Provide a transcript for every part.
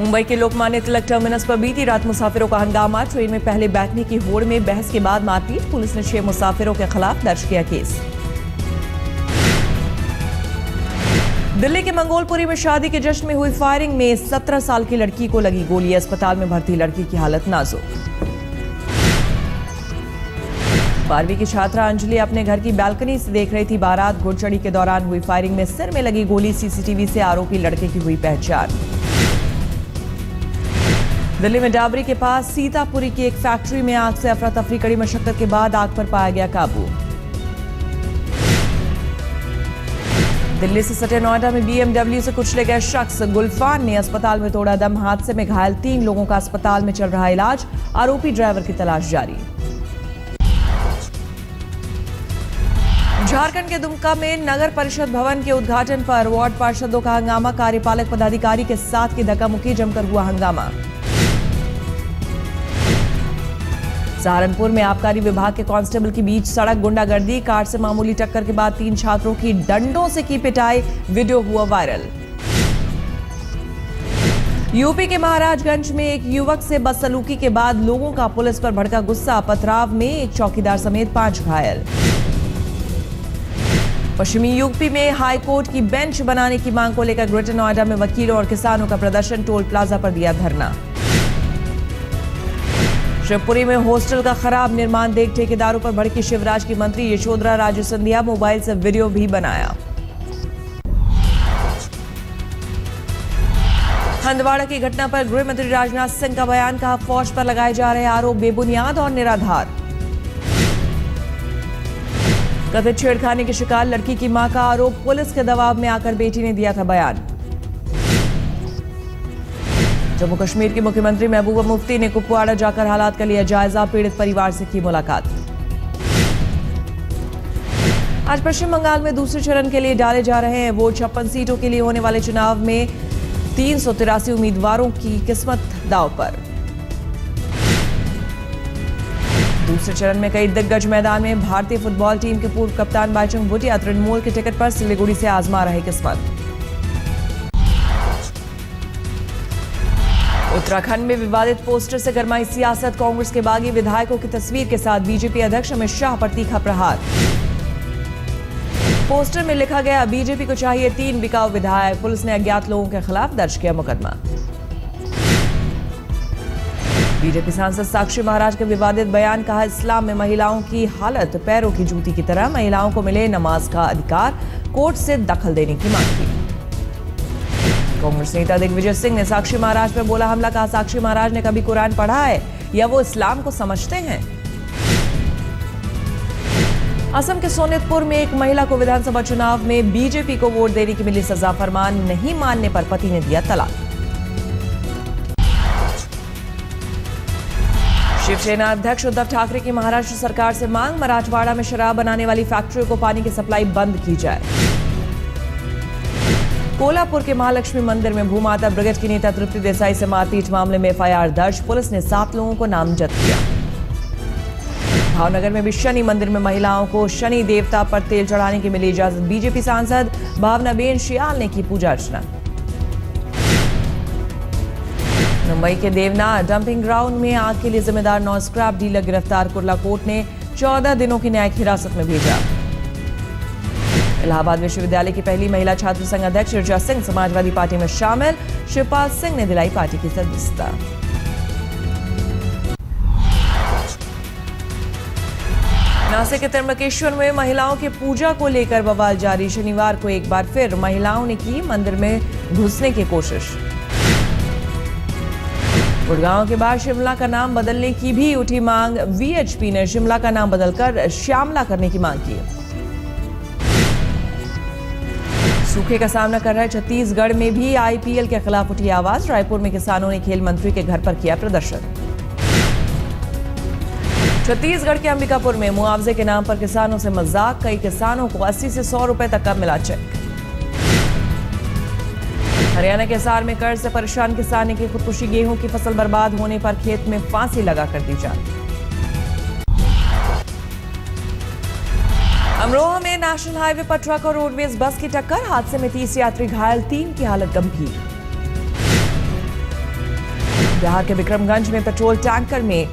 मुंबई के लोकमान्य तिलक टर्मिनस पर बीती रात मुसाफिरों का हंगामा। ट्रेन में पहले बैठने की होड़ में बहस के बाद मारपीट। पुलिस ने 6 मुसाफिरों के खिलाफ दर्ज किया केस। दिल्ली के मंगोलपुरी में शादी के जश्न में हुई फायरिंग में 17 साल की लड़की को लगी गोली। अस्पताल में भर्ती लड़की की हालत नाजुक। 12वीं की छात्रा अंजलि अपने घर की बालकनी से देख रही थी बारात। घुड़चढ़ी के दौरान हुई फायरिंग में सिर में लगी गोली। सीसीटीवी से आरोपी लड़के की हुई पहचान। दिल्ली में डाबरी के पास सीतापुरी की एक फैक्ट्री में आग से अफरा तफरी। कड़ी मशक्कत के बाद आग पर पाया गया काबू। दिल्ली से सटे नोएडा में बीएमडब्ल्यू से कुचले गए शख्स। गुलफान ने अस्पताल में तोड़ा दम। हादसे में घायल 3 लोगों का अस्पताल में चल रहा इलाज। आरोपी ड्राइवर की तलाश जारी। झारखंड के दुमका में नगर परिषद भवन के उद्घाटन पर वार्ड पार्षदों का हंगामा। कार्यपालक पदाधिकारी के साथ की धक्का-मुक्की। जमकर हुआ हंगामा। सहारनपुर में आबकारी विभाग के कांस्टेबल के बीच सड़क गुंडागर्दी। कार से मामूली टक्कर के बाद 3 छात्रों की डंडों से की पिटाई। वीडियो हुआ वायरल। यूपी के महाराजगंज में एक युवक से बदसलूकी के बाद लोगों का पुलिस पर भड़का गुस्सा। पथराव में एक चौकीदार समेत 5 घायल। पश्चिमी यूपी में हाईकोर्ट की बेंच बनाने की मांग को लेकर ग्रेटर नोएडा में वकीलों और किसानों का प्रदर्शन। टोल प्लाजा पर दिया धरना। शिवपुरी में हॉस्टल का खराब निर्माण देख ठेकेदारों पर भड़की शिवराज की मंत्री यशोधरा राजे सिंधिया। मोबाइल से वीडियो भी बनाया। हंदवाड़ा की घटना पर गृह मंत्री राजनाथ सिंह का बयान। कहा, फौज पर लगाए जा रहे आरोप बेबुनियाद और निराधार। कथित छेड़खानी की शिकार लड़की की मां का आरोप। पुलिस के दबाव में आकर बेटी ने दिया था बयान। जम्मू कश्मीर के मुख्यमंत्री महबूबा मुफ्ती ने कुपवाड़ा जाकर हालात का लिया जायजा। पीड़ित परिवार से की मुलाकात। आज पश्चिम बंगाल में दूसरे चरण के लिए डाले जा रहे हैं वोट। 56 सीटों के लिए होने वाले चुनाव में 383 उम्मीदवारों की किस्मत दांव पर। दूसरे चरण में कई दिग्गज मैदान में। भारतीय फुटबॉल टीम के पूर्व कप्तान बाइचुंग भूटिया तृणमूल के टिकट पर सिलीगुड़ी से आजमा रहे किस्मत। उत्तराखंड में विवादित पोस्टर से गरमाई सियासत। कांग्रेस के बागी विधायकों की तस्वीर के साथ बीजेपी अध्यक्ष अमित शाह पर तीखा प्रहार। पोस्टर में लिखा गया, बीजेपी को चाहिए 3 बिकाऊ विधायक। पुलिस ने अज्ञात लोगों के खिलाफ दर्ज किया मुकदमा। बीजेपी सांसद साक्षी महाराज के विवादित बयान। कहा, इस्लाम में महिलाओं की हालत पैरों की जूती की तरह। महिलाओं को मिले नमाज का अधिकार। कोर्ट से दखल देने की मांग की। कांग्रेस नेता दिग्विजय सिंह ने साक्षी महाराज पर बोला हमला। कहा, साक्षी महाराज ने कभी कुरान पढ़ा है या वो इस्लाम को समझते हैं? असम के सोनितपुर में एक महिला को विधानसभा चुनाव में बीजेपी को वोट देने की मिली सजा। फरमान नहीं मानने पर पति ने दिया तलाक। शिवसेना अध्यक्ष उद्धव ठाकरे की महाराष्ट्र सरकार से मांग। मराठवाड़ा में शराब बनाने वाली फैक्ट्रियों को पानी की सप्लाई बंद की जाए। कोल्हापुर के महालक्ष्मी मंदिर में भूमाता ब्रिगेड की नेता तृप्ति देसाई से मारपीट मामले में एफआईआर दर्ज। पुलिस ने 7 लोगों को नामजद किया। भावनगर में भी शनि मंदिर में महिलाओं को शनि देवता पर तेल चढ़ाने की मिली इजाजत। बीजेपी सांसद भावनाबेन शियाल ने की पूजा अर्चना। मुंबई के देवना डंपिंग ग्राउंड में आग के लिए जिम्मेदार 9 स्क्रैप डीलर गिरफ्तार। कुर्ला कोर्ट ने 14 दिनों की न्यायिक हिरासत में भेजा। इलाहाबाद विश्वविद्यालय की पहली महिला छात्र संघ अध्यक्ष ऋचा सिंह समाजवादी पार्टी में शामिल। शिवपाल सिंह ने दिलाई पार्टी की सदस्यता। नासिक के त्र्यंबकेश्वर में महिलाओं की पूजा को लेकर बवाल जारी। शनिवार को एक बार फिर महिलाओं ने की मंदिर में घुसने की कोशिश। गुड़गांव के बाद शिमला का नाम बदलने की भी उठी मांग। वीएचपी ने शिमला का नाम बदलकर श्यामला करने की मांग की। सूखे का सामना कर रहे छत्तीसगढ़ में भी आईपीएल के खिलाफ उठी आवाज। रायपुर में किसानों ने खेल मंत्री के घर पर किया प्रदर्शन। छत्तीसगढ़ के अंबिकापुर में मुआवजे के नाम पर किसानों से मजाक। कई किसानों को 80 से 100 रुपए तक का मिला चेक। हरियाणा के हिसार में कर्ज से परेशान किसान ने की खुदकुशी। गेहूं की फसल बर्बाद होने पर खेत में फांसी लगा कर दी जान। अमरोहा में नेशनल हाईवे पर ट्रक और रोडवेज बस की टक्कर। हादसे में 30 यात्री घायल, 3 की हालत गंभीर। बिहार के विक्रमगंज में पेट्रोल टैंकर में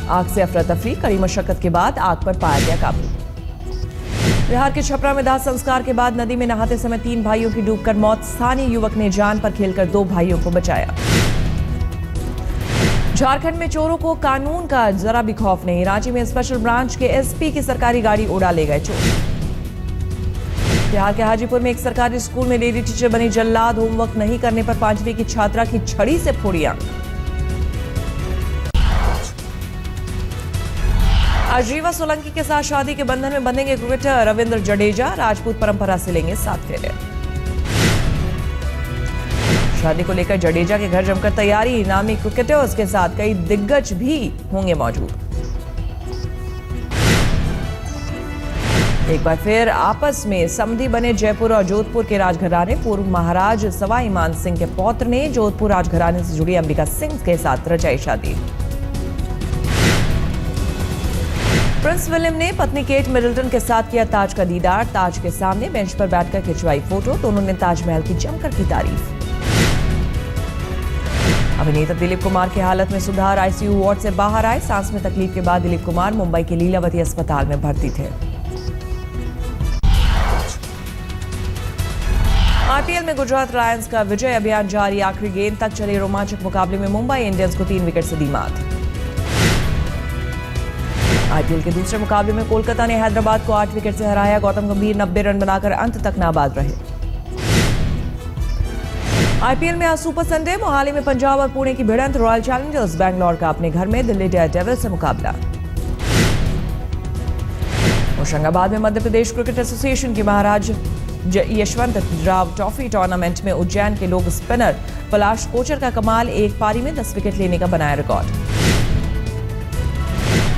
आग से अफरा तफरी, कड़ी मशक्कत के बाद आग पर पाया गया काबू। बिहार के छपरा में दाह संस्कार के बाद नदी में नहाते समय 3 भाइयों की डूबकर मौत, स्थानीय युवक ने जान पर खेलकर 2 भाइयों को बचाया। झारखंड में चोरों को कानून का जरा भी खौफ नहीं, रांची में स्पेशल ब्रांच के एसपी की सरकारी गाड़ी उड़ा ले गए चोर। बिहार के हाजीपुर में एक सरकारी स्कूल में लेडी टीचर बनी जल्लाद, होमवर्क नहीं करने पर 5वीं की छात्रा की छड़ी से फोड़ी आंख। आज रीवा सोलंकी के साथ शादी के बंधन में बंधेंगे क्रिकेटर रविंद्र जडेजा, राजपूत परंपरा से लेंगे 7 फेरे। शादी को लेकर जडेजा के घर जमकर तैयारी, नामी क्रिकेटर्स के साथ कई दिग्गज भी होंगे मौजूद। एक बार फिर आपस में समधी बने जयपुर और जोधपुर के राजघराने। पूर्व महाराज सवाई मान सिंह के पौत्र ने जोधपुर राजघराने से जुड़ी अंबिका सिंह के साथ रचाई शादी। प्रिंस विलियम ने पत्नी केट मिडल्टन के साथ किया ताज का दीदार, ताज के सामने बेंच पर बैठकर खिंचवाई फोटो, दोनों ने ताजमहल की जमकर की तारीफ। अभिनेता दिलीप कुमार की हालत में सुधार, आईसीयू वार्ड से बाहर आए। सांस में तकलीफ के बाद दिलीप कुमार मुंबई के लीलावती अस्पताल में भर्ती थे। आईपीएल में गुजरात लायंस का विजय अभियान जारी, आखिरी गेंद तक चले रोमांचक मुकाबले में मुंबई इंडियंस को 3 विकेट से दी मात। आईपीएल के दूसरे मुकाबले में कोलकाता ने हैदराबाद को 8 विकेट से हराया। गौतम गंभीर 90 रन बनाकर अंत तक नाबाद रहे। आईपीएल में आज सुपर संडे, मोहाली में पंजाब और पुणे की भिड़ंत, रॉयल चैलेंजर्स बैंगलोर का अपने घर में दिल्ली डेयरडेविल्स से मुकाबला। होशंगाबाद में मध्य प्रदेश क्रिकेट एसोसिएशन की महाराज यशवंत राव ट्रॉफी टूर्नामेंट में उज्जैन के लोग स्पिनर पलाश कोचर का कमाल, एक पारी में 10 विकेट लेने का बनाया रिकॉर्ड।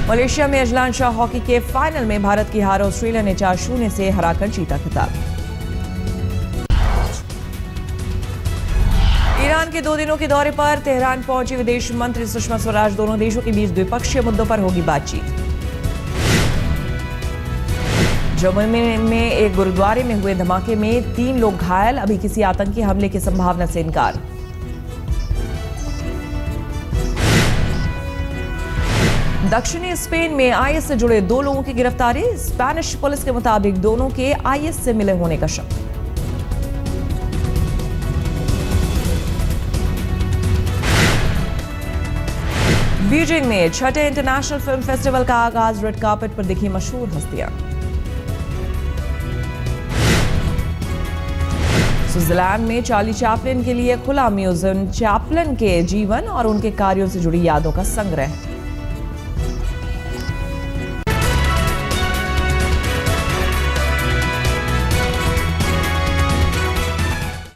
मलेशिया में अजलान शाह हॉकी के फाइनल में भारत की हार, ऑस्ट्रेलिया ने 4-0 से हराकर जीता खिताब। ईरान के 2 दिनों के दौरे पर तेहरान पहुंची विदेश मंत्री सुषमा स्वराज, दोनों देशों के बीच द्विपक्षीय मुद्दों पर होगी बातचीत। जम्मू में एक गुरुद्वारे में हुए धमाके में 3 लोग घायल, अभी किसी आतंकी हमले की संभावना से इनकार। दक्षिणी स्पेन में आईएस से जुड़े 2 लोगों की गिरफ्तारी, स्पेनिश पुलिस के मुताबिक दोनों के आईएस से मिले होने का शक। बीजिंग में 6ठे इंटरनेशनल फिल्म फेस्टिवल का आगाज, रेड कार्पेट पर दिखी मशहूर हस्तियां। स्विट्जरलैंड में चार्ली चैपलिन के लिए खुला म्यूजियम, चैपलिन के जीवन और उनके कार्यों से जुड़ी यादों का संग्रह।